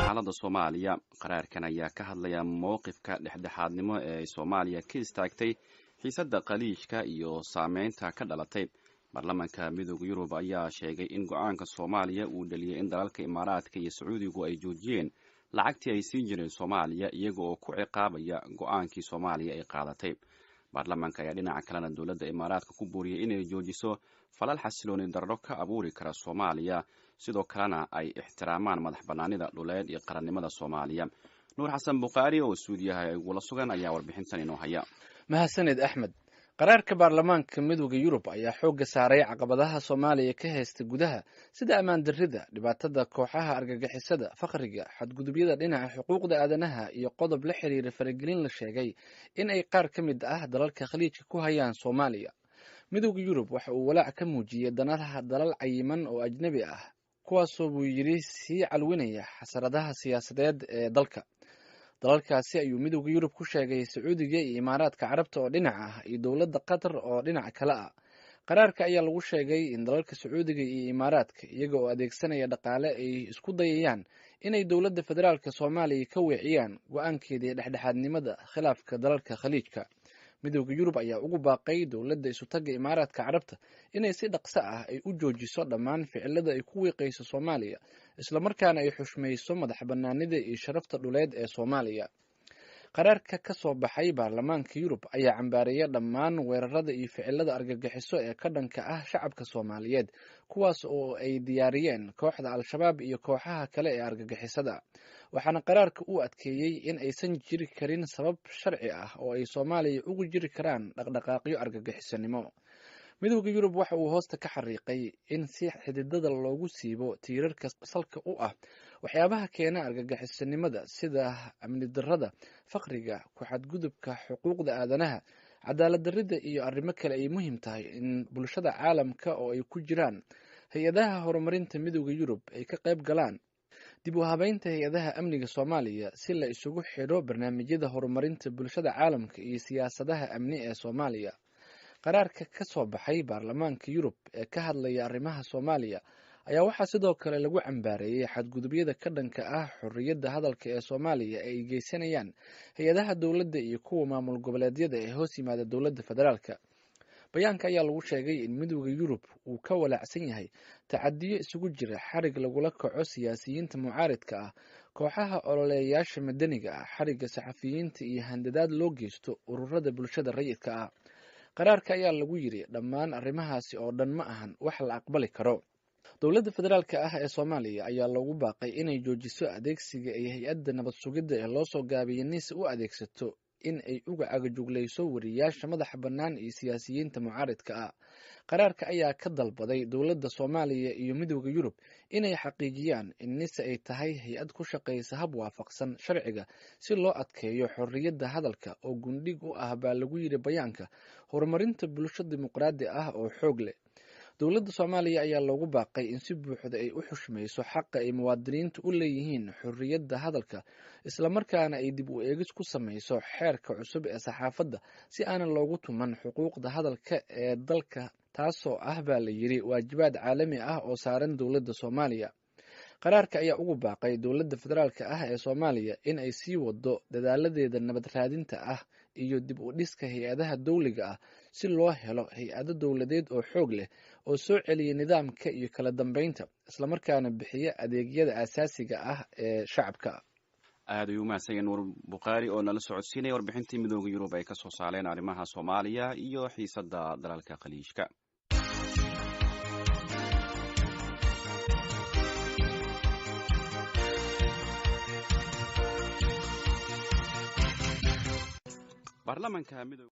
xaalada Soomaaliya qaraarkan ayaa ka hadlaya mowqifka dhexdhexaadnimo ee Soomaaliya ka istaagtay xiisadda qaliishka iyo saameynta ka dhalatay. Baarlamaanka Midowga Yurub ayaa sheegay in go'aanka Soomaaliya uu dhaliyay in dalalka Imaaraadka iyo Sacuudigu ay joojiyeen lacagtii ay siin jireen Soomaaliya iyaga oo ku ciqaabaya go'aankii Soomaaliya ay qaadatay. Baarlamaanka ayaa dhinaca kalena dowladda Imaaraadka ku booriyay inay joojiso falal xasilooni darro ka abuuri kara Soomaaliya, sidoo kalena ay ixtiraamaan madax bannaanida dhuleed iyo qarannimada Soomaaliya. Nuur Xasan Buqaari oo suudiyaha igula sugan ayaa warbixintan inoo haya. mahadsanid axmed. qaraarka baarlamaanka midowda yurub ayaa xoogga saaray caqabadaha Soomaaliya ka haysta gudaha sida ammaan darrida, dhibaatada kooxaha argagixisada, faqriga, xadgudubyada dhinaca xuquuqda aadanaha iyo qodob la xiriira faragelin la sheegay in ay qaar ka mid ah dalalka khaliijka ku hayaan Soomaaliya. midowda yurub waxa uu walaac ka muujiyay danaha dalal cayiman oo ajnabi ah, kuwaasoo buu yidhi sii calwinaya xasaradaha siyaasadeed ee dalka. dalalkaasi ayuu midowda yurub ku sheegay Sacuudiga iyo Imaaraadka Carabta oo dhinac ah iyo dowladda Qatar oo dhinac kale ah. qaraarka ayaa lagu sheegay in dalalka Sacuudiga iyo Imaaraadka iyaga oo adeegsanaya dhaqaale ay isku dayayaan inay dowladda federaalka Soomaaliya ka weeciyaan go'aankeedii dhexdhexaadnimada khilaafka dalalka khaliijka. midowda yurub ayaa ugu baaqay dowladda isutaga Imaaraadka Carabta inay si dhaqso ah ay u joojiso dhammaan ficilada ay ku wiiqayso Soomaaliya, isla markaana ay xushmayso madax bannaanida iyo sharafta dhuleed ee Soomaaliya. qaraarka ka soo baxay baarlamaanka Yurub ayaa cambaareeya dhammaan weerarada iyo ficilada argagixiso ee ka dhanka ah shacabka Soomaaliyeed, kuwaas oo ay diyaariyeen kooxda Al-Shabaab iyo kooxaha kale ee argagixisada. waxaana qaraarka uu adkeeyey in aysan jiri karin sabab sharci ah oo ay Soomaaliya ugu jiri karaan dhaqdhaqaaqyo argagixisanimo. midowda yurub waxa uu hoosta ka xariiqay in si xididada loogu siibo tiirarka salka u ah waxyaabaha keena argagixisanimada sida amni darrada, faqriga, ku xadgudubka xuquuqda aadanaha, cadaalad darrida iyo arrimo kale ay muhiim tahay in bulshada caalamka oo ay ku jiraan hay-adaha horumarinta midowda yurub ay ka qayb galaan dib u habeynta hay-adaha amniga Soomaaliya si la isugu xidho barnaamijyada horumarinta bulshada caalamka iyo siyaasadaha amni ee Soomaaliya. qaraarka ka soo baxay baarlamaanka Yurub ee ka hadlaya arrimaha Soomaaliya ayaa waxaa sidoo kale lagu cambaareeyay xadgudubyada ka dhanka ah xorriyadda hadalka ee Soomaaliya ay geysanayaan hay-adaha dowladda iyo kuwa maamul goboleedyada ee hoos yimaada dowladda federaalka. bayaanka ayaa lagu sheegay in midowda yurub uu ka walaacsan yahay tacadiyo isugu jira xarig lagula kaco siyaasiyiinta mucaaridka ah, kooxaha ololeeyaasha madaniga ah, xarigga saxafiyiinta iyo handadaad loo geysto ururada bulshada rayidka ah. qaraarka ayaa lagu yidhi dhammaan arrimahaasi oo dhan ma ahan wax la aqbali karo. dowladda federaalka ah ee Soomaaliya ayaa loogu baaqay inay joojiso adeegsiga ay hay-adda nabad sugidda ee loo soo gaabiyay NIS u adeegsato in ay uga cagajuglayso wariyaasha madaxa bannaan iyo siyaasiyiinta mucaaridka ah. qaraarka ayaa ka dalbaday dowladda Soomaaliya iyo midowda yurub inay xaqiijiyaan in NIS ay tahay hay-ad ku shaqaysa hab waafaqsan sharciga si loo adkeeyo xorriyadda hadalka oo gundhig u ah baa lagu yidhi bayaanka horumarinta bulsho dimuqraadi ah oo xoog leh. dowladda Soomaaliya ayaa loogu baaqay in si buuxda ay u xushmayso xaqa ay muwaadiniintu u leeyihiin xorriyadda hadalka, isla markaana ay dib u eegis ku samayso xeerka cusub ee saxaafadda si aanan loogu tuman xuquuqda hadalka ee dalka, taasoo ah baa la yidhi waajibaad caalami ah oo saaran dowladda Soomaaliya. qaraarka ayaa ugu baaqay dowladda federaalka ah ee Soomaaliya in ay sii wado dadaaladeeda nabad raadinta ah iyo dib u dhiska hay-adaha dowliga ah si loo helo hay-ado dowladeed oo xoog leh oo soo celiya nidaamka iyo kala dambeynta, isla markaana bixiya adeegyada aasaasiga ah ee shacabka. aad ayuu mahadsan yahay Nuur Buqaari oo nala socodsiinaya warbixintii midowda yurub ay ka soo saareen arrimaha Soomaaliya iyo xiisadda dalalka khaliijka. baarlamaanka